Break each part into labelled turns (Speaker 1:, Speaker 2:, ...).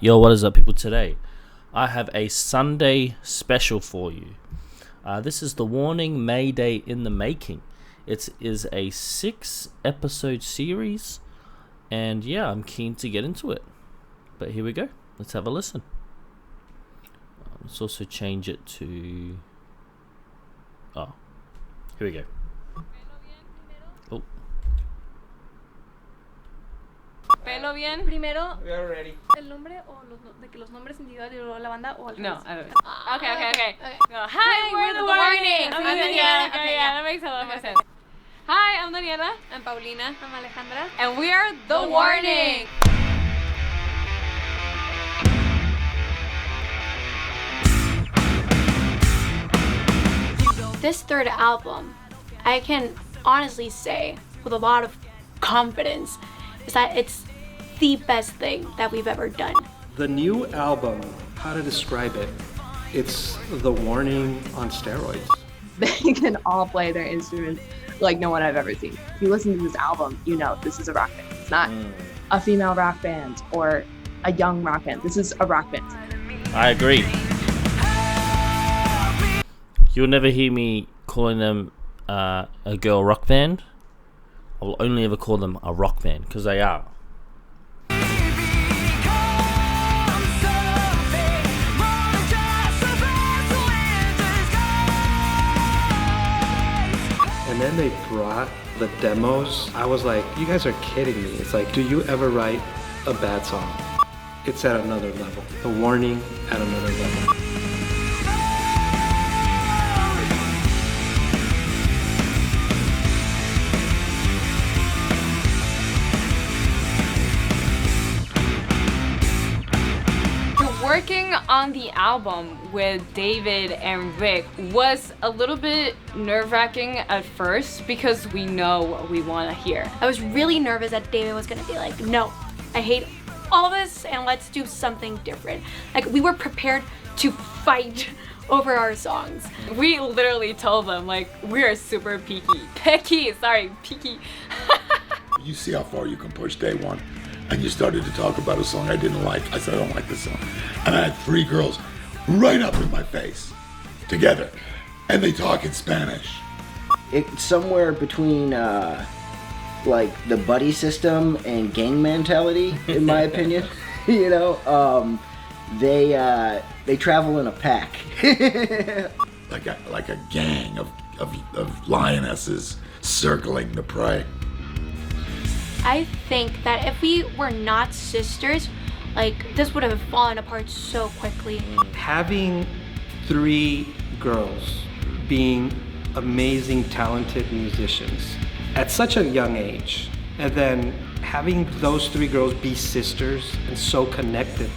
Speaker 1: Yo, what is up, people? Today I have a Sunday special for you. This is the Warning Mayday in the making. It is a 6-episode series, and yeah, I'm keen to get into it. But here we go. Let's have a listen. Let's also change it to... Oh, here we go. Oh.
Speaker 2: Pelo bien.
Speaker 3: Primero,
Speaker 4: We are ready.
Speaker 3: el nombre o de que los nombres individuales y luego la banda o al
Speaker 2: No,
Speaker 3: revés?
Speaker 2: I don't.
Speaker 3: Ah,
Speaker 2: Okay.
Speaker 3: okay.
Speaker 2: No, hi, we're the Warning. I'm Daniela. Okay, yeah, that makes a lot more sense. Hi, I'm Daniela.
Speaker 3: I'm Paulina. I'm Alejandra.
Speaker 2: And we are the Warning.
Speaker 3: This third album, I can honestly say with a lot of confidence, is that it's the best thing that we've ever done.
Speaker 4: The new album, how to describe it? It's the Warning on steroids.
Speaker 5: They can all play their instruments like no one I've ever seen. If you listen to this album, you know this is a rock band. It's not a female rock band or a young rock band. This is a rock band.
Speaker 1: I agree. You'll never hear me calling them a girl rock band. I will only ever call them a rock band, because they are.
Speaker 4: And then they brought the demos. I was like, you guys are kidding me. It's like, do you ever write a bad song? It's at another level. The Warning at another level.
Speaker 2: Working on the album with David and Rick was a little bit nerve-wracking at first because we know what we want to hear.
Speaker 3: I was really nervous that David was gonna be like, no, I hate all this and let's do something different. Like, we were prepared to fight over our songs.
Speaker 2: We literally told them, like, we are super picky. Picky.
Speaker 6: You see how far you can push day one. And you started to talk about a song I didn't like. I said, I don't like this song. And I had 3 girls right up in my face together. And they talk in Spanish.
Speaker 7: It's somewhere between like the buddy system and gang mentality, in my opinion. You know, they travel in a pack.
Speaker 6: like a gang of lionesses circling the prey.
Speaker 3: I think that if we were not sisters, like, this would have fallen apart so quickly.
Speaker 4: Having 3 girls being amazing, talented musicians at such a young age, and then having those 3 girls be sisters and so connected,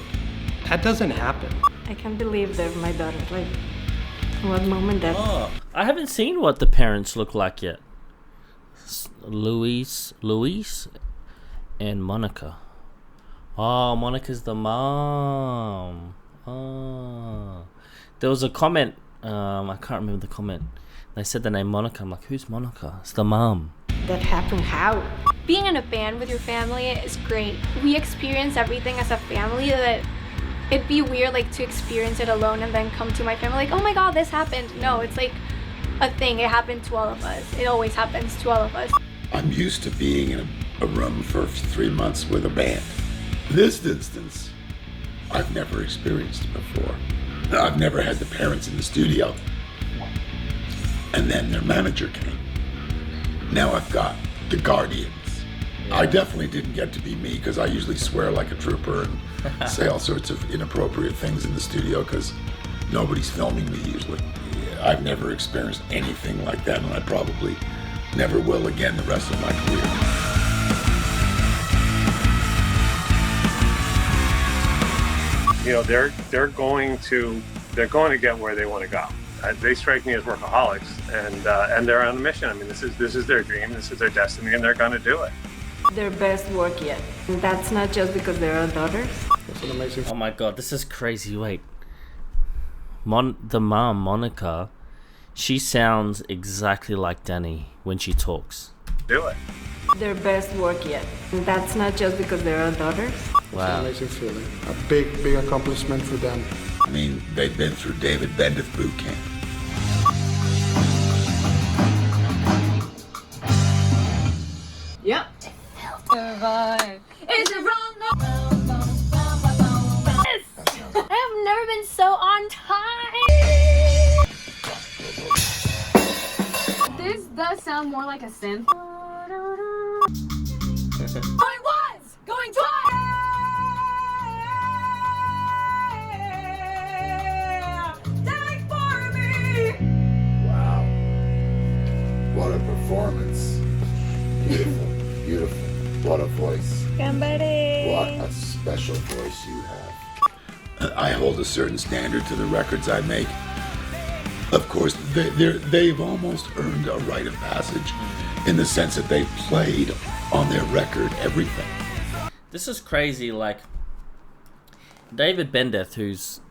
Speaker 4: that doesn't happen.
Speaker 8: I can't believe they're my daughters. Like, what moment that...
Speaker 1: Oh, I haven't seen what the parents look like yet. Luis and Monica. Oh, Monica's the mom. Oh, there was a comment. I can't remember the comment. They said the name Monica. I'm like, who's Monica? It's the mom.
Speaker 8: That happened how?
Speaker 3: Being in a band with your family is great. We experience everything as a family. That it'd be weird, like, to experience it alone and then come to my family like, oh my god, this happened. No, it's like a thing. It happened to all of us. It always happens to all of us.
Speaker 6: I'm used to being in a room for 3 months with a band. This instance, I've never experienced before. I've never had the parents in the studio. And then their manager came. Now I've got the guardians. I definitely didn't get to be me because I usually swear like a trooper and say all sorts of inappropriate things in the studio because nobody's filming me usually. I've never experienced anything like that, and I probably never will again the rest of my career.
Speaker 9: You know, they're going to get where they want to go. They strike me as workaholics, and they're on a mission. I mean, this is their dream, this is their destiny, and they're going to do it.
Speaker 8: Their best work yet. And that's not just because they're our daughters.
Speaker 4: That's an amazing.
Speaker 1: Oh my god, this is crazy. Wait, the mom, Monica, she sounds exactly like Danny when she talks.
Speaker 9: Do it.
Speaker 8: Their best work yet. And that's not just because they're our daughters.
Speaker 4: It's
Speaker 1: Wow.
Speaker 4: an amazing feeling. A big accomplishment for them.
Speaker 6: I mean, they've been through David Bendeth boot camp.
Speaker 2: Yep. Is it wrong? Yes!
Speaker 3: I have never been so on time.
Speaker 2: This does sound more like a synth. Going once, going twice. Die for me.
Speaker 6: Wow. What a performance. Beautiful, beautiful. What a voice. What a special voice you have. I hold a certain standard to the records I make. Of course, they've almost earned a rite of passage in the sense that they've played on their record everything.
Speaker 1: This is crazy. Like David Bendeth, who's,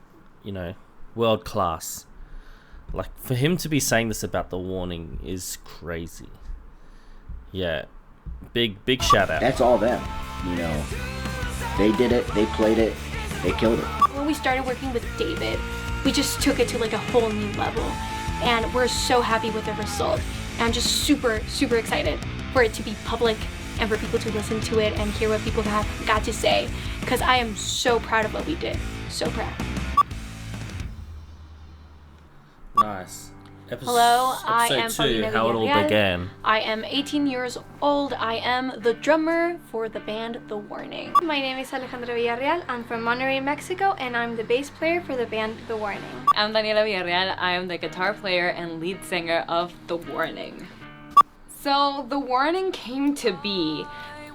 Speaker 1: you know, world class. Like for him to be saying this about The Warning is crazy. Yeah, big shout out.
Speaker 7: That's all them, you know. They did it, they played it, they killed it.
Speaker 3: When we started working with David, we just took it to like a whole new level. And we're so happy with the result. And I'm just super, super excited for it to be public and for people to listen to it and hear what people have got to say. Because I am so proud of what we did. So proud.
Speaker 1: Nice.
Speaker 3: Hello, I am
Speaker 1: episode 2,
Speaker 3: Paulina
Speaker 1: how it all
Speaker 3: Villarreal.
Speaker 1: began.
Speaker 3: I am 18 years old. I am the drummer for the band The Warning.
Speaker 8: My name is Alejandra Villarreal. I'm from Monterrey, Mexico, and I'm the bass player for the band The Warning.
Speaker 2: I'm Daniela Villarreal. I am the guitar player and lead singer of The Warning. So The Warning came to be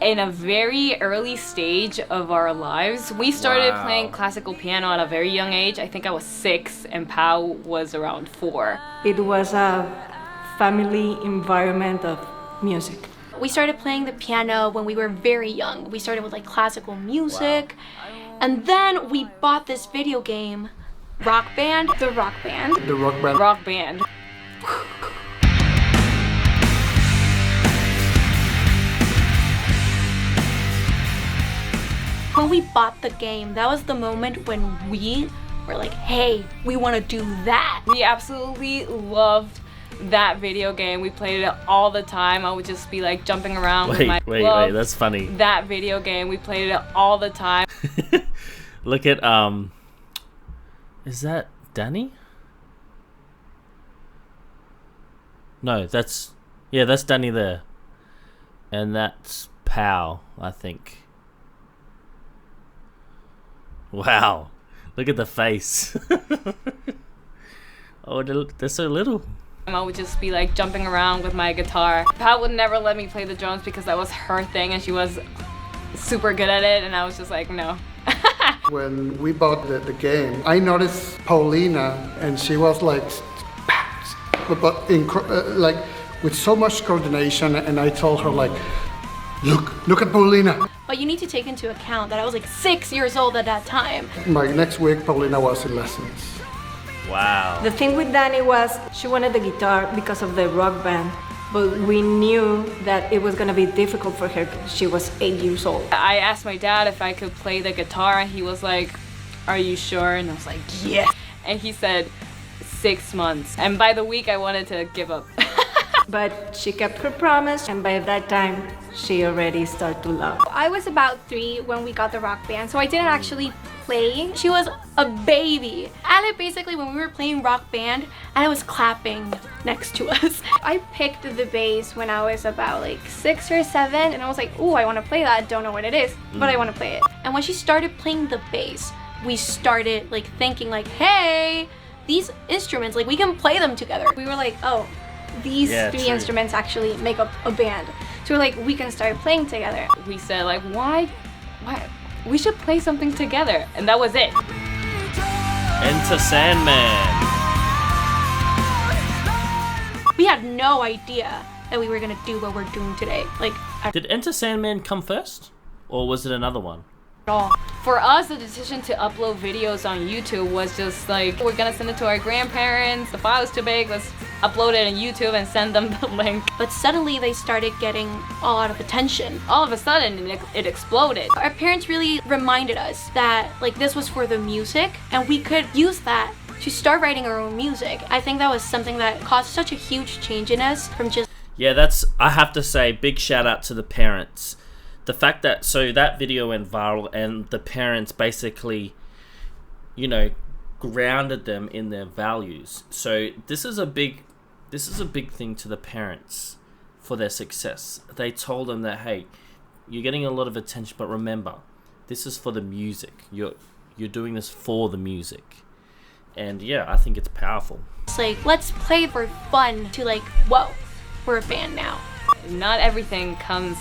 Speaker 2: in a very early stage of our lives. We started
Speaker 1: Wow.
Speaker 2: playing classical piano at a very young age. I think I was 6 and Pau was around 4.
Speaker 8: It was a family environment of music.
Speaker 3: We started playing the piano when we were very young. We started with like classical music. And then we bought this video game, Rock Band.
Speaker 8: The Rock Band.
Speaker 4: The Rock Band.
Speaker 2: Rock band.
Speaker 3: When we bought the game, that was the moment when we were like, hey, we want to do that.
Speaker 2: We absolutely loved that video game. We played it all the time. I would just be like jumping around with my
Speaker 1: Wait, that's funny.
Speaker 2: That video game, we played it all the time.
Speaker 1: Look at is that Danny? No, that's Danny there. And that's Pau, I think. Wow. Look at the face. Oh, they're so little.
Speaker 2: I would just be like jumping around with my guitar. Pat would never let me play the drums because that was her thing and she was super good at it and I was just like, no.
Speaker 4: When we bought the game, I noticed Paulina, and she was like, like with so much coordination, and I told her like, look at Paulina.
Speaker 3: But you need to take into account that I was like 6 years old at that time.
Speaker 4: My next week, Paulina was in lessons.
Speaker 1: Wow.
Speaker 8: The thing with Dani was she wanted the guitar because of the rock band, but we knew that it was gonna be difficult for her because she was 8 years old.
Speaker 2: I asked my dad if I could play the guitar and he was like, are you sure? And I was like, yes. And he said 6 months. And by the week I wanted to give up.
Speaker 8: But she kept her promise, and by that time, she already started to love.
Speaker 3: I was about 3 when we got the Rock Band, so I didn't actually play. She was a baby. Ale basically, when we were playing Rock Band, Ale was clapping next to us. I picked the bass when I was about like 6 or 7, and I was like, ooh, I want to play that. Don't know what it is, but I want to play it. And when she started playing the bass, we started like thinking like, hey, these instruments, like we can play them together. We were like, oh, these 3 instruments actually make up a band. So we're like, we can start playing together.
Speaker 2: We said like, why? We should play something together. And that was it.
Speaker 1: Enter Sandman.
Speaker 3: We had no idea that we were gonna do what we're doing today. Like,
Speaker 1: Did Enter Sandman come first? Or was it another one?
Speaker 3: all.
Speaker 2: For us, the decision to upload videos on YouTube was just like, we're gonna send it to our grandparents, the file's too big, let's upload it on YouTube and send them the link.
Speaker 3: But suddenly they started getting a lot of attention.
Speaker 2: All of a sudden, it exploded.
Speaker 3: Our parents really reminded us that like this was for the music and we could use that to start writing our own music. I think that was something that caused such a huge change in us from just...
Speaker 1: Yeah, I have to say, big shout out to the parents. The fact that, so that video went viral and the parents basically, grounded them in their values. So this is a big thing to the parents for their success. They told them that, hey, you're getting a lot of attention, but remember, this is for the music. You're doing this for the music. And yeah, I think it's powerful.
Speaker 3: It's like, let's play for fun to like, whoa, we're a band now.
Speaker 2: Not everything comes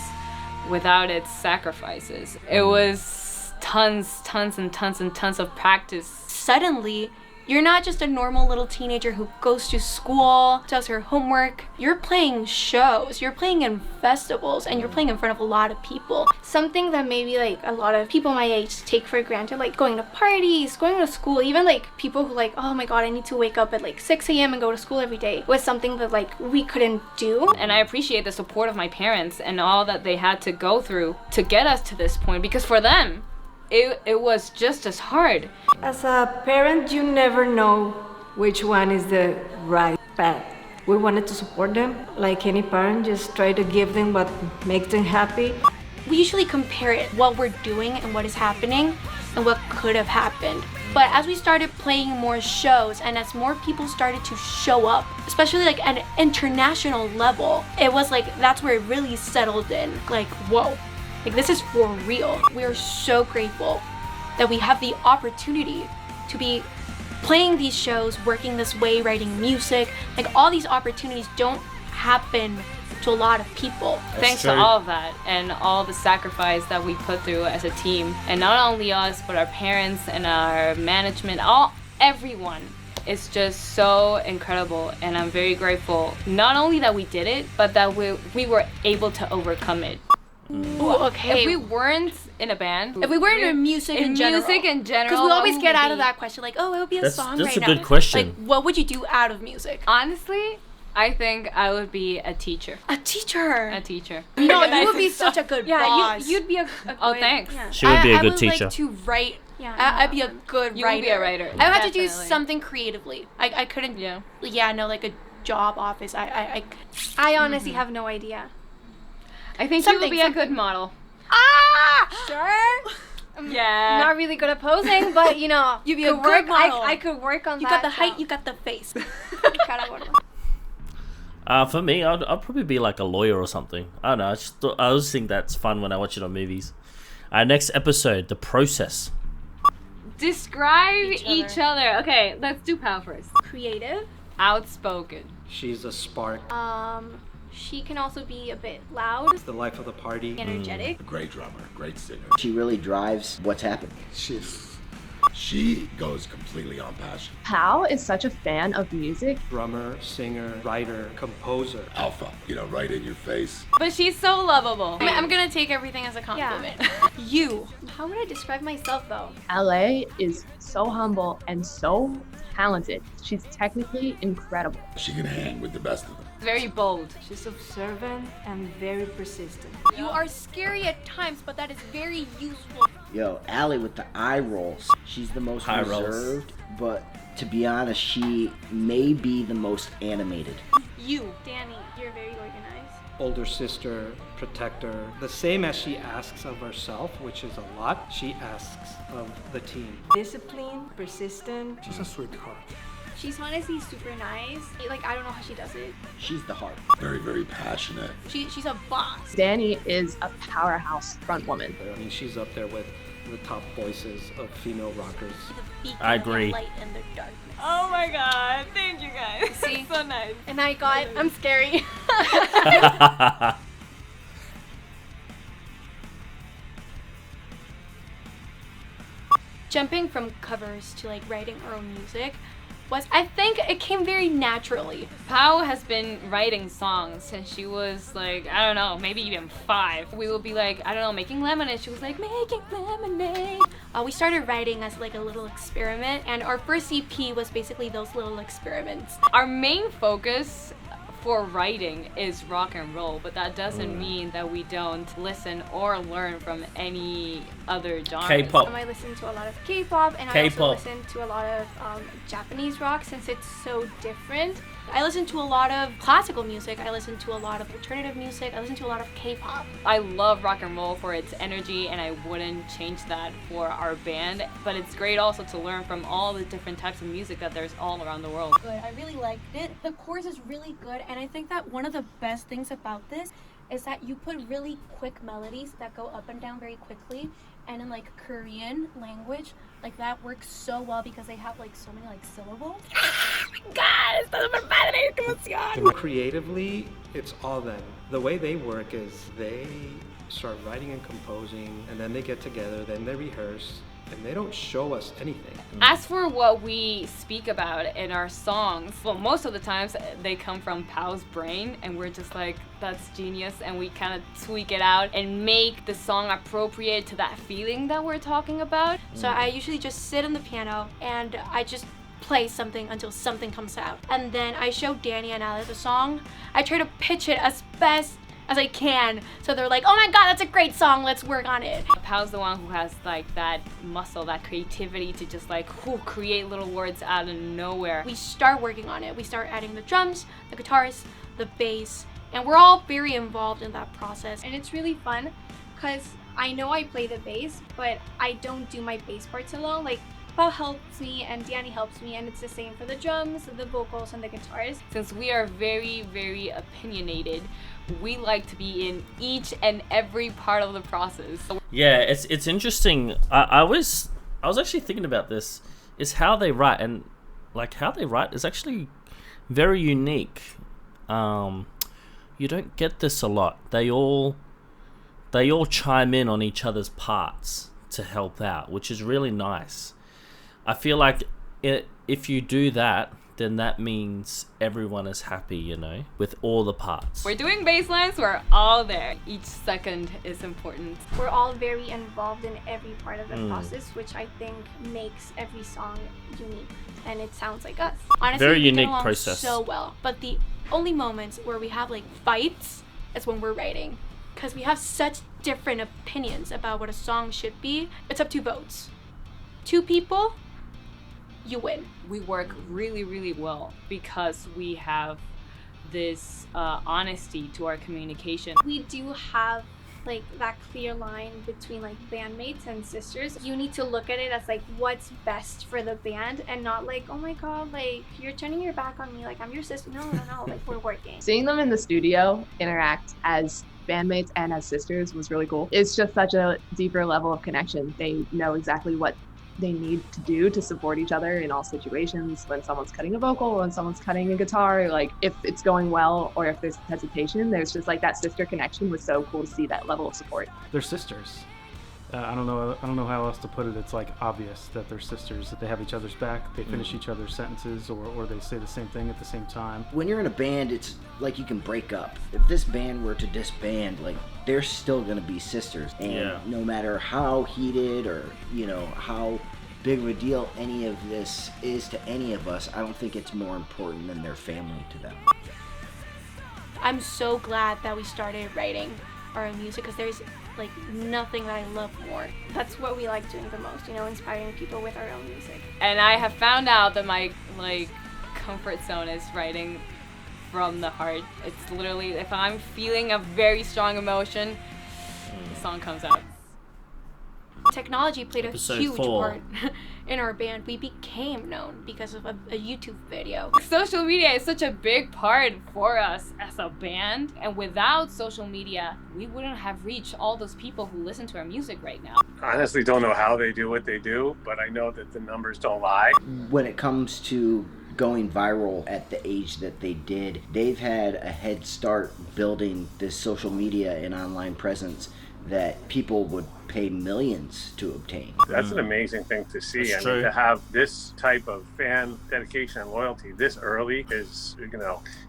Speaker 2: without its sacrifices. It was tons and tons of practice.
Speaker 3: Suddenly, you're not just a normal little teenager who goes to school, does her homework. You're playing shows, you're playing in festivals, and you're playing in front of a lot of people. Something that maybe like a lot of people my age take for granted, like going to parties, going to school, even like people who like, oh my god, I need to wake up at like 6 a.m. and go to school every day, was something that like we couldn't do.
Speaker 2: And I appreciate the support of my parents and all that they had to go through to get us to this point, because for them, it was just as hard.
Speaker 8: As a parent, you never know which one is the right path. We wanted to support them. Like any parent, just try to give them what makes them happy.
Speaker 3: We usually compare it, what we're doing and what is happening and what could have happened. But as we started playing more shows and as more people started to show up, especially like at an international level, it was like, that's where it really settled in. Like, whoa, like this is for real. We are so grateful that we have the opportunity to be playing these shows, working this way, writing music. Like all these opportunities don't happen to a lot of people.
Speaker 2: Thanks to all of that and all the sacrifice that we put through as a team. And not only us, but our parents and our management, everyone is just so incredible. And I'm very grateful, not only that we did it, but that we were able to overcome it.
Speaker 3: Ooh, okay.
Speaker 2: If we weren't in a band,
Speaker 3: if we weren't in music in general, because we always get out of that question like, oh, it would be a song right now.
Speaker 1: That's a good question.
Speaker 3: Like, what would you do out of music?
Speaker 2: Honestly, I think I would be a teacher.
Speaker 3: A teacher?
Speaker 2: A teacher.
Speaker 3: No, you would be such a good boss.
Speaker 2: You'd be a
Speaker 3: oh,
Speaker 2: good, thanks.
Speaker 3: Yeah.
Speaker 1: She would be a good teacher.
Speaker 3: I would like to write. Yeah, I'd be a good writer.
Speaker 2: You would be a writer.
Speaker 3: I would have to do something creatively. I couldn't. Yeah, no, like a job office. I honestly have no idea.
Speaker 2: I think you would be a good model.
Speaker 3: Sure.
Speaker 2: Yeah.
Speaker 3: Not really good at posing, but you know,
Speaker 2: you'd be a good model.
Speaker 3: I could work on that. You got the height, you got the face.
Speaker 1: For me, I'd probably be like a lawyer or something. I don't know. I always think that's fun when I watch it on movies. Next episode, the process.
Speaker 2: Describe each other. Okay, let's do Pal first.
Speaker 3: Creative.
Speaker 2: Outspoken.
Speaker 4: She's a spark.
Speaker 3: She can also be a bit loud.
Speaker 4: It's the life of the party.
Speaker 3: Energetic.
Speaker 6: A great drummer, great singer.
Speaker 7: She really drives what's happening.
Speaker 6: She goes completely on passion.
Speaker 5: Pal is such a fan of music.
Speaker 4: Drummer, singer, writer, composer.
Speaker 6: Alpha, right in your face.
Speaker 2: But she's so lovable.
Speaker 3: I'm gonna take everything as a compliment. Yeah. You. How would I describe myself though?
Speaker 5: LA is so humble and so talented. She's technically incredible.
Speaker 6: She can hang with the best of them.
Speaker 2: Very bold.
Speaker 8: She's observant and very persistent.
Speaker 3: You are scary at times, but that is very useful.
Speaker 7: Yo, Allie with the eye rolls. She's the most reserved, but to be honest, she may be the most animated.
Speaker 3: You, Danny, you're very organized.
Speaker 4: Older sister, protector. The same as she asks of herself, which is a lot, she asks of the team.
Speaker 8: Disciplined, persistent.
Speaker 4: She's a sweetheart.
Speaker 3: She's honestly super nice. Like, I don't know how she does it.
Speaker 7: She's the heart.
Speaker 6: Very, very passionate.
Speaker 3: She's a boss.
Speaker 5: Danny is a powerhouse front woman.
Speaker 4: I mean, she's up there with the top voices of female rockers.
Speaker 1: I agree.
Speaker 3: Light in the darkness.
Speaker 2: Oh my god, thank you guys.
Speaker 3: See?
Speaker 2: So nice.
Speaker 3: And I'm scary. Jumping from covers to like writing our own music was. I think it came very naturally.
Speaker 2: Pao has been writing songs since she was like, I don't know, maybe even 5. We would be like, I don't know, making lemonade. She was like, making lemonade.
Speaker 3: We started writing as like a little experiment, and our first EP was basically those little experiments.
Speaker 2: Our main focus for writing is rock and roll, but that doesn't mean that we don't listen or learn from any other genre.
Speaker 1: K-pop.
Speaker 3: I listen to a lot of K-pop, and I also listen to a lot of Japanese rock since it's so different. I listen to a lot of classical music, I listen to a lot of alternative music, I listen to a lot of K-pop.
Speaker 2: I love rock and roll for its energy, and I wouldn't change that for our band, but it's great also to learn from all the different types of music that there's all around the world.
Speaker 10: Good. I really liked it. The chorus is really good, and I think that one of the best things about this is that you put really quick melodies that go up and down very quickly, and in like Korean language, like that works so well because they have like so many like syllables.
Speaker 4: Creatively, it's all them. The way they work is they start writing and composing, and then they get together, then they rehearse, and they don't show us anything.
Speaker 2: As for what we speak about in our songs, well, most of the times they come from Pao's brain, and we're just like, that's genius, and we kind of tweak it out and make the song appropriate to that feeling that we're talking about.
Speaker 3: So I usually just sit on the piano and I just play something until something comes out. And then I show Danny and Alex the song. I try to pitch it as best as I can, so they're like, oh my god, that's a great song, let's work on it.
Speaker 2: Pao's the one who has like that muscle, that creativity to just like create little words out of nowhere.
Speaker 3: We start working on it. We start adding the drums, the guitars, the bass, and we're all very involved in that process. And it's really fun because I know I play the bass, but I don't do my bass parts alone. Like, Pao helps me and Danny helps me, and it's the same for the drums, the vocals, and the guitars.
Speaker 2: Since we are very, very opinionated, we like to be in each and every part of the process.
Speaker 1: Yeah, it's interesting. I was actually thinking about this, is how they write, and like how they write is actually very unique. You don't get this a lot. They all chime in on each other's parts to help out, which is really nice. I feel like if you do that, then that means everyone is happy, you know, with all the parts.
Speaker 2: We're doing bass lines, we're all there. Each second is important.
Speaker 3: We're all very involved in every part of the process, which I think makes every song unique, and it sounds like us. Honestly,
Speaker 1: very
Speaker 3: we
Speaker 1: unique
Speaker 3: get along
Speaker 1: process.
Speaker 3: So well, but the only moments where we have like fights is when we're writing, because we have such different opinions about what a song should be. It's up to votes. 2 people, you win.
Speaker 2: We work really, really well because we have this honesty to our communication.
Speaker 3: We do have like that clear line between like bandmates and sisters. You need to look at it as like what's best for the band, and not like, oh my god, like you're turning your back on me, like I'm your sister. No, like we're working.
Speaker 5: Seeing them in the studio interact as bandmates and as sisters was really cool. It's just such a deeper level of connection. They know exactly what they need to do to support each other in all situations. When someone's cutting a vocal, when someone's cutting a guitar, like if it's going well or if there's hesitation, there's just like that sister connection was so cool to see that level of support.
Speaker 11: They're sisters. I don't know how else to put it. It's like obvious that they're sisters, that they have each other's back, they finish each other's sentences, or they say the same thing at the same time.
Speaker 7: When you're in a band, it's like you can break up. If this band were to disband, like they're still gonna be sisters, and no matter how heated or how big of a deal any of this is to any of us, I don't think it's more important than their family to them.
Speaker 3: I'm so glad that we started writing our own music, because there's like nothing that I love more. That's what we like doing the most, inspiring people with our own music.
Speaker 2: And I have found out that my comfort zone is writing from the heart. It's literally, if I'm feeling a very strong emotion, the song comes out.
Speaker 3: Technology played
Speaker 1: Episode
Speaker 3: a huge
Speaker 1: 4.
Speaker 3: part in our band. We became known because of a YouTube video.
Speaker 2: Social media is such a big part for us as a band, and without social media, we wouldn't have reached all those people who listen to our music right now.
Speaker 9: I honestly don't know how they do what they do, but I know that the numbers don't lie.
Speaker 7: When it comes to going viral at the age that they did, they've had a head start building this social media and online presence that people would pay millions to obtain.
Speaker 9: That's an amazing thing to see.
Speaker 1: That's
Speaker 9: I mean,
Speaker 1: true.
Speaker 9: to have this type of fan dedication and loyalty this early is,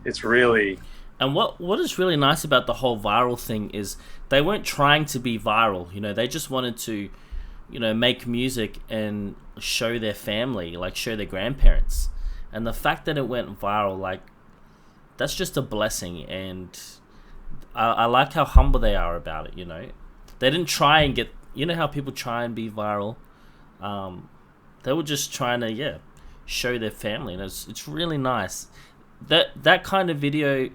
Speaker 9: it's really.
Speaker 1: And what is really nice about the whole viral thing is they weren't trying to be viral. They just wanted to, make music and show their family, like show their grandparents. And the fact that it went viral, like, that's just a blessing. And I like how humble they are about it. They didn't try and get, how people try and be viral. They were just trying to, show their family, and it's really nice. That kind of video,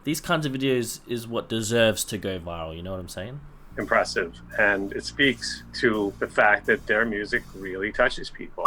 Speaker 1: these kinds of videos is what deserves to go viral. You know what I'm saying?
Speaker 9: Impressive, and it speaks to the fact that their music really touches people.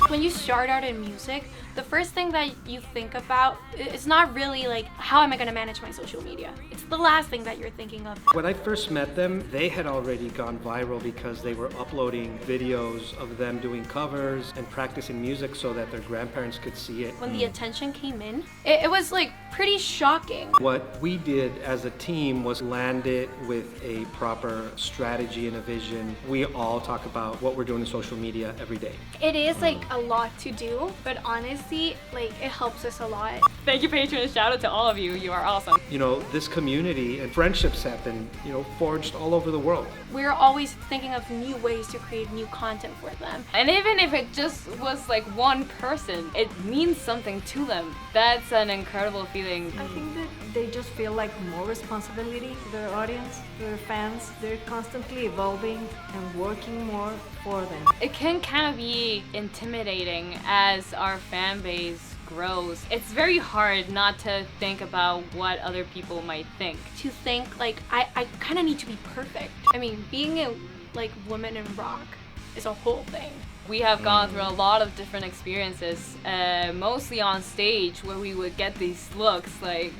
Speaker 3: When you start out in music, the first thing that you think about is not really like, how am I going to manage my social media? It's the last thing that you're thinking of.
Speaker 4: When I first met them, they had already gone viral because they were uploading videos of them doing covers and practicing music so that their grandparents could see it.
Speaker 3: When the attention came in, it was like pretty shocking.
Speaker 4: What we did as a team was land it with a proper strategy and a vision. We all talk about what we're doing in social media every day.
Speaker 3: It is like a lot to do, but honestly, like, it helps us a lot.
Speaker 2: Thank you, patrons. Shout out to all of you. You are awesome.
Speaker 4: This community and friendships have been, forged all over the world.
Speaker 3: We're always thinking of new ways to create new content for them.
Speaker 2: And even if it just was like one person, it means something to them. That's an incredible feeling.
Speaker 8: I think that they just feel like more responsibility to their audience, to their fans. They're constantly evolving and working more for them.
Speaker 2: It can kind of be intimidating as our fan base grows. It's very hard not to think about what other people might think.
Speaker 3: To think like, I kind of need to be perfect. I mean, being a woman in rock is a whole thing.
Speaker 2: We have gone through a lot of different experiences, mostly on stage, where we would get these looks like,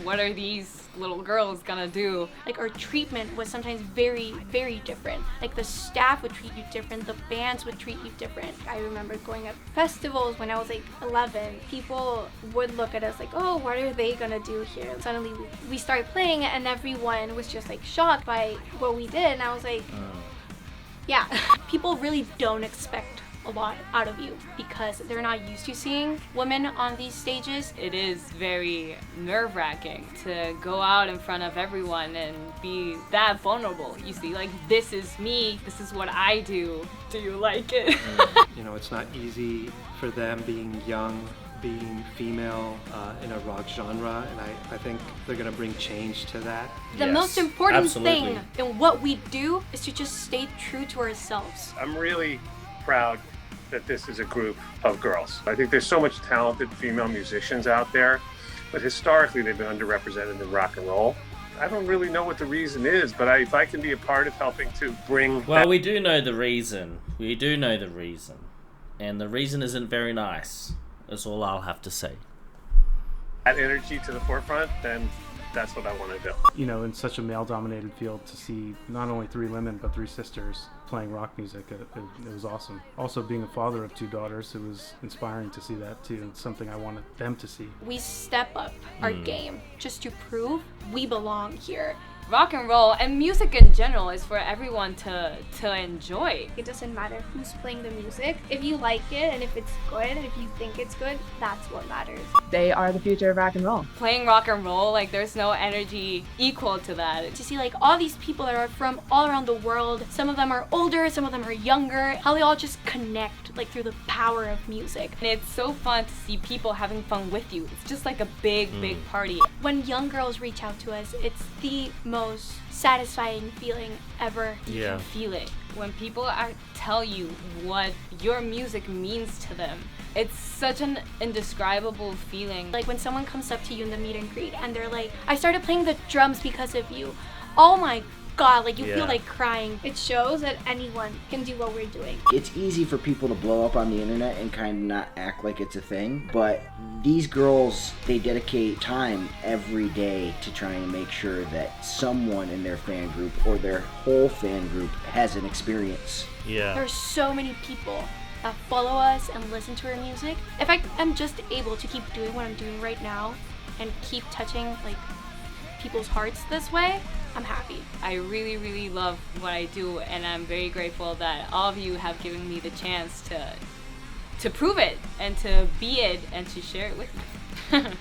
Speaker 2: what are these little girls gonna do?
Speaker 3: Like, our treatment was sometimes very, very different. Like, the staff would treat you different, the bands would treat you different. I remember going at festivals when I was like 11. People would look at us like, oh, what are they gonna do here? Suddenly we started playing and everyone was just like shocked by what we did, and I was like, yeah. People really don't expect a lot out of you because they're not used to seeing women on these stages.
Speaker 2: It is very nerve-wracking to go out in front of everyone and be that vulnerable. You see, like, this is me, this is what I do. Do you like it?
Speaker 4: It's not easy for them being young, being female in a rock genre, and I think they're going to bring change to that.
Speaker 3: The most important thing in what we do is to just stay true to ourselves.
Speaker 9: I'm really proud that this is a group of girls. I think there's so much talented female musicians out there, but historically they've been underrepresented in rock and roll. I don't really know what the reason is, but if I can be a part of helping to bring...
Speaker 1: Well, we do know the reason. We do know the reason. And the reason isn't very nice. That's all I'll have to say.
Speaker 9: That energy to the forefront, then that's what I want to do.
Speaker 11: In such a male-dominated field, to see not only three women but three sisters playing rock music, it was awesome. Also, being a father of two daughters, it was inspiring to see that too. It's something I wanted them to see.
Speaker 3: We step up our game just to prove we belong here.
Speaker 2: Rock and roll and music in general is for everyone to enjoy.
Speaker 3: It doesn't matter who's playing the music. If you like it and if it's good and if you think it's good, that's what matters.
Speaker 5: They are the future of rock and roll.
Speaker 2: Playing rock and roll, like, there's no energy equal to that.
Speaker 3: To see like all these people that are from all around the world, some of them are older, some of them are younger, how they all just connect like through the power of music.
Speaker 2: And it's so fun to see people having fun with you. It's just like a big party.
Speaker 3: When young girls reach out to us, it's the most satisfying feeling ever.
Speaker 2: You can feel it. When people tell you what your music means to them, it's such an indescribable feeling.
Speaker 3: Like when someone comes up to you in the meet and greet and they're like, I started playing the drums because of you. Oh my God, like you feel like crying. It shows that anyone can do what we're doing.
Speaker 7: It's easy for people to blow up on the internet and kind of not act like it's a thing, but these girls, they dedicate time every day to try and make sure that someone in their fan group or their whole fan group has an experience.
Speaker 3: There's so many people that follow us and listen to our music. If I am just able to keep doing what I'm doing right now, and keep touching like people's hearts this way, I'm happy.
Speaker 2: I really, really love what I do, and I'm very grateful that all of you have given me the chance to prove it and to be it and to share it with you.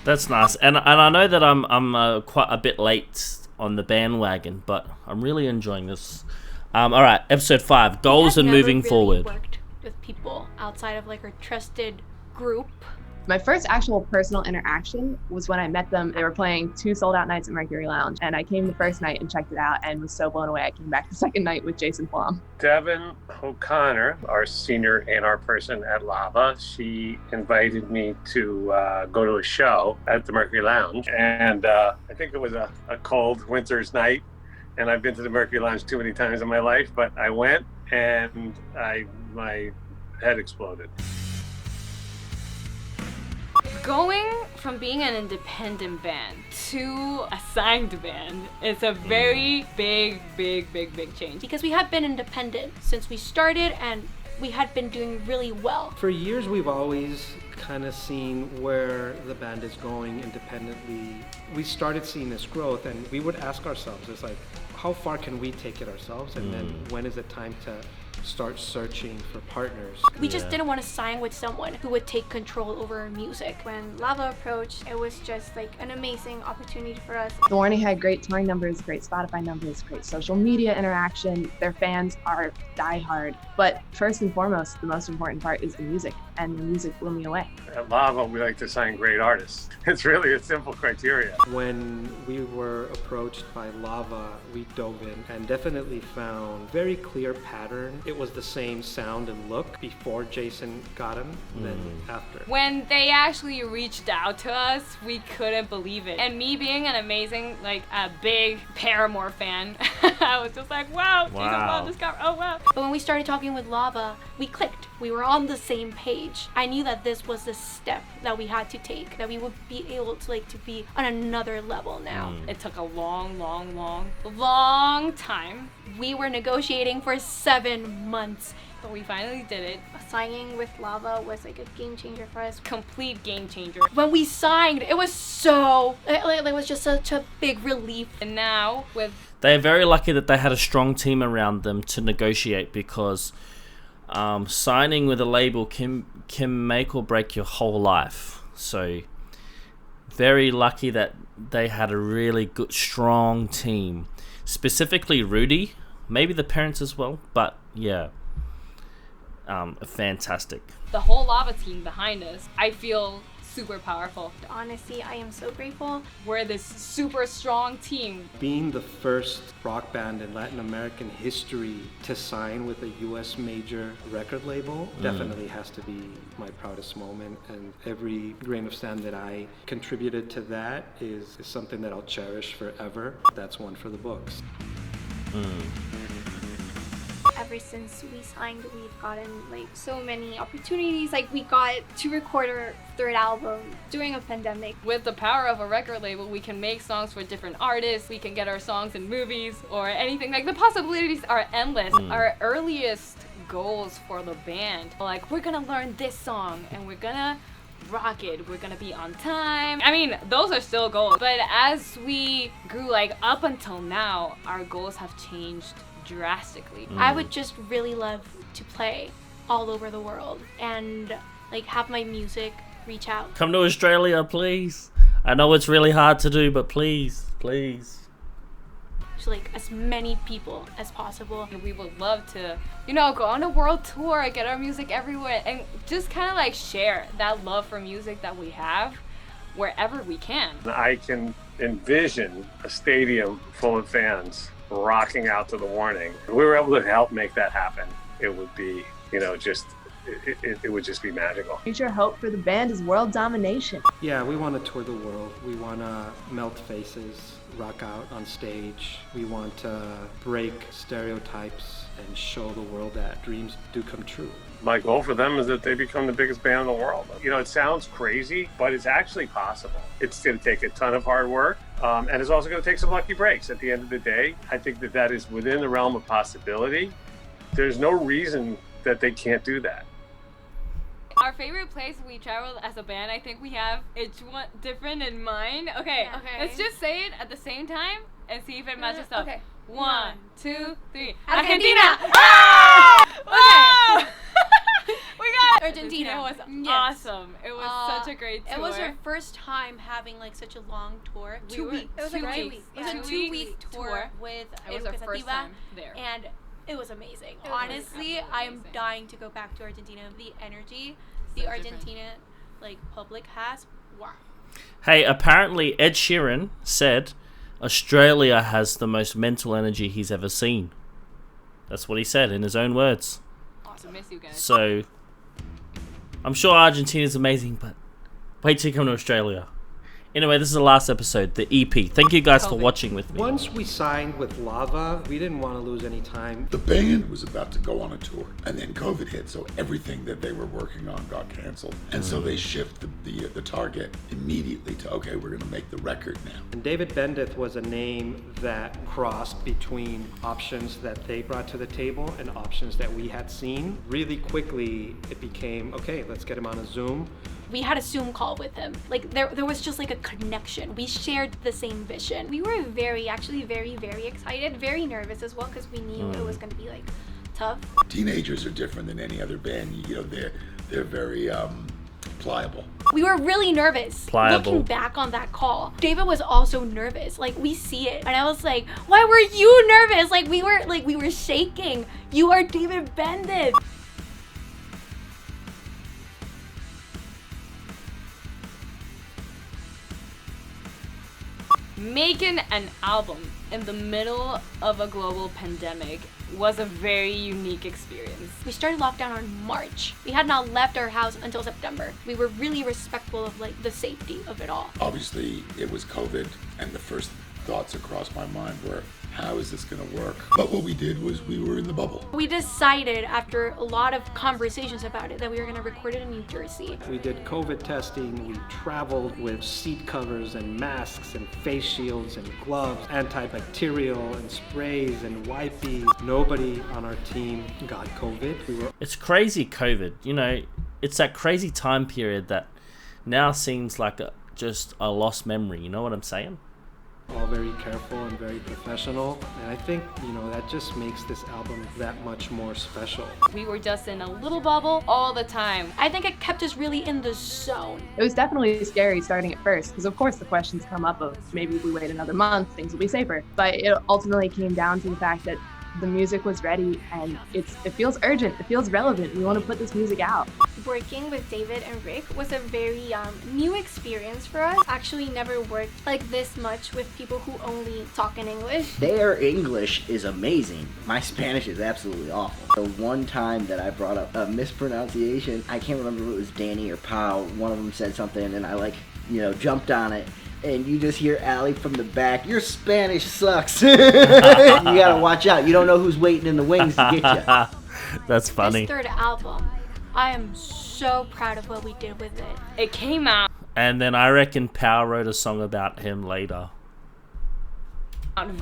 Speaker 1: That's nice, and I know that I'm quite a bit late on the bandwagon, but I'm really enjoying this. All right, episode 5, goals and moving forward.
Speaker 3: Worked with people outside of like our trusted group.
Speaker 5: My first actual personal interaction was when I met them. They were playing 2 sold-out nights at Mercury Lounge, and I came the first night and checked it out and was so blown away. I came back the second night with Jason Flom.
Speaker 9: Devin O'Connor, our senior A&R person at Lava, she invited me to go to a show at the Mercury Lounge. And I think it was a cold winter's night. And I've been to the Mercury Lounge too many times in my life, but I went and my head exploded.
Speaker 2: Going from being an independent band to a signed band is a very big change.
Speaker 3: Because we have been independent since we started and we had been doing really well.
Speaker 4: For years, we've always kind of seen where the band is going independently. We started seeing this growth, and we would ask ourselves, it's like, how far can we take it ourselves? And then when is it time to start searching for partners?
Speaker 3: We just didn't want to sign with someone who would take control over our music. When Lava approached, it was just like an amazing opportunity for us.
Speaker 5: The Warning had great touring numbers, great Spotify numbers, great social media interaction. Their fans are diehard. But first and foremost, the most important part is the music, and the music blew me away.
Speaker 9: At Lava, we like to sign great artists. It's really a simple criteria.
Speaker 4: When we were approached by Lava, we dove in and definitely found very clear pattern. It was the same sound and look before Jason got him than after.
Speaker 2: When they actually reached out to us, we couldn't believe it. And me being an amazing, like a big Paramore fan, I was just like, wow, Jason Blum discovered, oh wow.
Speaker 3: But when we started talking with Lava, we clicked. We were on the same page. I knew that this was the step that we had to take, that we would be able to be on another level now.
Speaker 2: It took a long time.
Speaker 3: We were negotiating for 7 months.
Speaker 2: But we finally did it.
Speaker 3: Signing with Lava was like a game changer for us.
Speaker 2: Complete game changer.
Speaker 3: When we signed, it was it was just such a big relief.
Speaker 2: And now with...
Speaker 1: They're very lucky that they had a strong team around them to negotiate, because signing with a label can make or break your whole life. So very lucky that they had a really good, strong team. Specifically Rudy, maybe the parents as well, but yeah. Fantastic.
Speaker 2: The whole Lava team behind us, I feel super powerful.
Speaker 3: Honestly, I am so grateful.
Speaker 2: We're this super strong team.
Speaker 4: Being the first rock band in Latin American history to sign with a US major record label definitely has to be my proudest moment, and every grain of sand that I contributed to that is something that I'll cherish forever. That's one for the books.
Speaker 3: Ever since we signed, we've gotten like so many opportunities. Like we got to record our 3rd album during a pandemic.
Speaker 2: With the power of a record label, we can make songs for different artists. We can get our songs in movies or anything. Like the possibilities are endless. Our earliest goals for the band, like we're gonna learn this song and we're gonna rock it. We're gonna be on time. I mean, those are still goals. But as we grew, like up until now, our goals have changed drastically.
Speaker 3: I would just really love to play all over the world and like have my music reach out.
Speaker 1: Come to Australia, please. I know it's really hard to do, but please.
Speaker 3: To like as many people as possible.
Speaker 2: And we would love to, go on a world tour, get our music everywhere, and just kind of like share that love for music that we have wherever we can.
Speaker 9: I can envision a stadium full of fans rocking out to The Warning. If we were able to help make that happen, it would be, it would just be magical.
Speaker 5: Future hope for the band is world domination.
Speaker 4: Yeah, we want to tour the world. We want to melt faces, rock out on stage. We want to break stereotypes and show the world that dreams do come true.
Speaker 9: My goal for them is that they become the biggest band in the world. It sounds crazy, but it's actually possible. It's going to take a ton of hard work, and it's also going to take some lucky breaks. At the end of the day, I think that is within the realm of possibility. There's no reason that they can't do that.
Speaker 2: our favorite place we traveled as a band, I think we have each one different in mind. Okay,
Speaker 3: Okay.
Speaker 2: let's just say it at the same time and see if it matches up.
Speaker 3: Okay.
Speaker 2: 1, 2, 3.
Speaker 3: Argentina!
Speaker 2: Ah! We got
Speaker 3: Argentina.
Speaker 2: It was
Speaker 10: Yes.
Speaker 2: awesome. It was such a great tour.
Speaker 10: It was our first time having like such a long tour.
Speaker 2: We
Speaker 10: 2
Speaker 2: were-
Speaker 10: weeks.
Speaker 3: It was like
Speaker 2: 2
Speaker 3: 2
Speaker 2: weeks.
Speaker 3: weeks.
Speaker 10: It was
Speaker 3: Yeah.
Speaker 10: a
Speaker 2: 2
Speaker 10: 2-week
Speaker 2: week
Speaker 10: tour
Speaker 2: tour.
Speaker 10: with
Speaker 2: It was our first time there.
Speaker 10: and it was amazing.
Speaker 3: It was
Speaker 10: Honestly,
Speaker 2: really
Speaker 10: I am
Speaker 2: amazing.
Speaker 10: dying to go back to Argentina. The energy
Speaker 2: So
Speaker 10: the
Speaker 2: different.
Speaker 10: Argentina like public has. Wow.
Speaker 1: Hey, apparently Ed Sheeran said Australia has the most mental energy he's ever seen. That's what he said in his own words.
Speaker 2: Awesome. Miss you guys.
Speaker 1: So, I'm sure Argentina's amazing, but wait till you come to Australia. Anyway, this is the last episode, the EP. Thank you guys for
Speaker 2: COVID.
Speaker 1: watching with me.
Speaker 4: Once we signed with Lava, we didn't want to lose any time.
Speaker 6: The band was about to go on a tour, and then COVID hit, so everything that they were working on got canceled. And so they shifted the target immediately to, okay, we're going to make the record now.
Speaker 4: And David Bendeth was a name that crossed between options that they brought to the table and options that we had seen. Really quickly, it became, okay, let's get him on a Zoom.
Speaker 3: We had a Zoom call with him. Like there was just like a connection. We shared the same vision. We were actually very, very excited, very nervous as well because we knew it was going to be like tough.
Speaker 6: Teenagers are different than any other band. You know, they're very pliable.
Speaker 3: We were really nervous.
Speaker 1: Pliable.
Speaker 3: Looking back on that call, David was also nervous. Like we see it, and I was like, "Why were you nervous? Like we were shaking. You are David Bendeth."
Speaker 2: Making an album in the middle of a global pandemic was a very unique experience.
Speaker 3: We started lockdown on March. We had not left our house until September. We were really respectful of like the safety of it all.
Speaker 6: Obviously, it was COVID, and the first thoughts across my mind were, how is this going to work? But what we did was we were in the bubble.
Speaker 3: We decided after a lot of conversations about it that we were going to record it in New Jersey.
Speaker 4: We did COVID testing, we traveled with seat covers and masks and face shields and gloves, antibacterial and sprays and wipes. Nobody on our team got COVID. We were
Speaker 1: It's crazy, COVID. You know, it's that crazy time period that now seems like just a lost memory. You know what I'm saying?
Speaker 4: all very careful and very professional. And I think, that just makes this album that much more special.
Speaker 2: We were just in a little bubble all the time.
Speaker 3: I think it kept us really in the zone.
Speaker 5: It was definitely scary starting at first, because of course the questions come up of maybe if we wait another month, things will be safer. But it ultimately came down to the fact that the music was ready and it feels urgent, it feels relevant. We want to put this music out.
Speaker 3: Working with David and Rick was a very new experience for us. Actually never worked like this much with people who only talk in English.
Speaker 7: Their English is amazing. My Spanish is absolutely awful. The one time that I brought up a mispronunciation, I can't remember if it was Danny or Pau, one of them said something and I jumped on it. And you just hear Allie from the back, your Spanish sucks. You gotta watch out. You don't know who's waiting in the wings to get you.
Speaker 1: That's funny.
Speaker 3: This third album, I am so proud of what we did with it.
Speaker 2: It came out
Speaker 1: And then I reckon Power wrote a song about him later.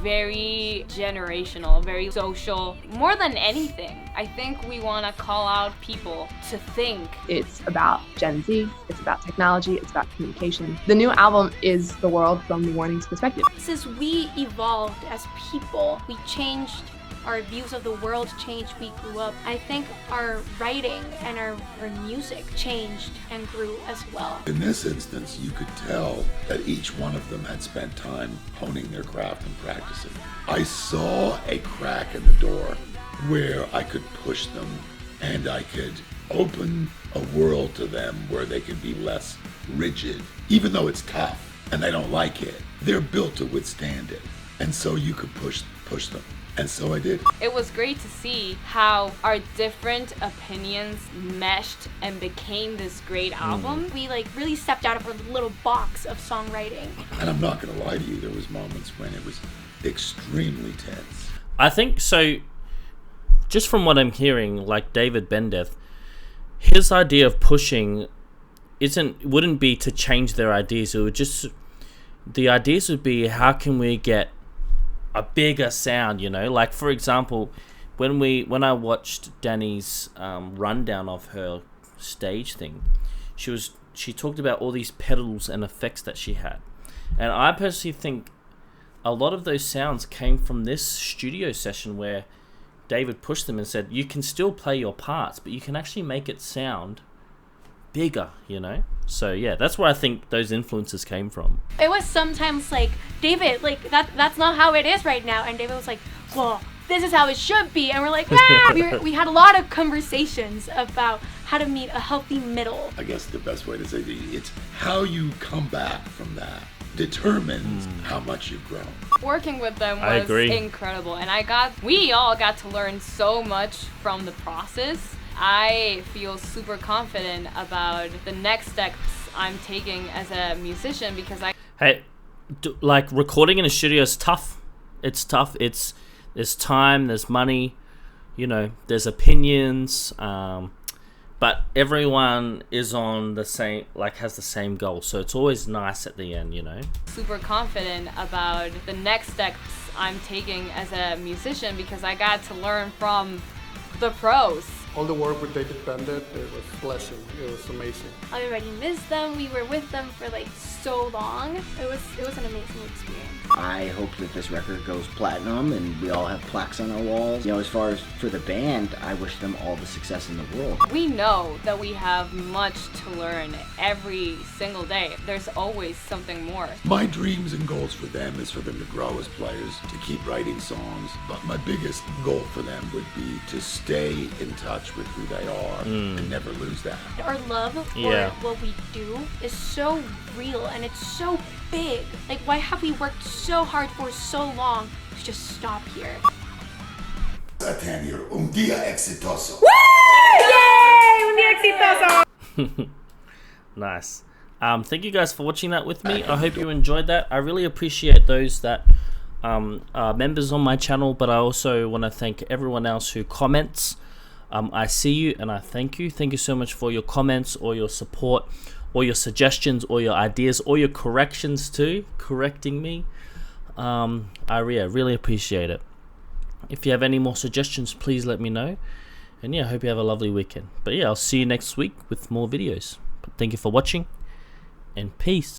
Speaker 2: very generational, very social. More than anything, I think we want to call out people to think.
Speaker 5: It's about Gen Z, it's about technology, it's about communication. The new album is the world from the Warning's perspective.
Speaker 3: Since we evolved as people, we changed, our views of the world changed, we grew up. I think our writing and our music changed and grew as well.
Speaker 6: In this instance, you could tell that each one of them had spent time honing their craft and practicing. I saw a crack in the door where I could push them and I could open a world to them where they could be less rigid. Even though it's tough and they don't like it, they're built to withstand it. And so you could push them. And so I did.
Speaker 2: It was great to see how our different opinions meshed and became this great album.
Speaker 3: We really stepped out of our little box of songwriting.
Speaker 6: And I'm not going to lie to you, there was moments when it was extremely tense.
Speaker 1: I think so. Just from what I'm hearing, like David Bendeth, his idea of pushing wouldn't be to change their ideas. It would just, the ideas would be, how can we get a bigger sound, like for example, when I watched Danny's rundown of her stage thing, she talked about all these pedals and effects that she had, and I personally think a lot of those sounds came from this studio session where David pushed them and said, you can still play your parts, but you can actually make it sound bigger, you know? So yeah, that's where I think those influences came from.
Speaker 3: It was sometimes like, David, like that's not how it is right now. And David was like, well, this is how it should be. And we're like, yeah. we had a lot of conversations about how to meet a healthy middle.
Speaker 6: I guess the best way to say it's how you come back from that determines how much you've grown.
Speaker 2: Working with them
Speaker 1: I
Speaker 2: was
Speaker 1: agree.
Speaker 2: incredible, and we all got to learn so much from the process. I feel super confident about the next steps I'm taking as a musician because
Speaker 1: like recording in a studio is tough. It's tough. There's time, there's money, you know, there's opinions, but everyone is on the same, like has the same goal. So it's always nice at the end, you know.
Speaker 2: super confident about the next steps I'm taking as a musician because I got to learn from the pros.
Speaker 12: All the work with David Bender, it was a blessing. It was amazing.
Speaker 3: I already missed them. We were with them for like so long. It was an amazing experience.
Speaker 7: I hope that this record goes platinum and we all have plaques on our walls. You know, as far as for the band, I wish them all the success in the world.
Speaker 2: We know that we have much to learn every single day. There's always something more.
Speaker 6: My dreams and goals for them is for them to grow as players, to keep writing songs. But my biggest goal for them would be to stay in touch with who they are and never lose that.
Speaker 3: Our love for what we do is so real and it's so big. Like, why have we worked so hard for so long to just stop here?
Speaker 6: Satanir, día exitoso.
Speaker 3: Yay! Un día exitoso!
Speaker 1: Nice. Thank you guys for watching that with me. I hope you enjoyed that. I really appreciate those that are members on my channel, but I also want to thank everyone else who comments. I see you and I thank you. Thank you so much for your comments or your support or your suggestions or your ideas or your corrections too, correcting me. I really appreciate it. If you have any more suggestions, please let me know. And yeah, I hope you have a lovely weekend. But yeah, I'll see you next week with more videos. But thank you for watching and peace.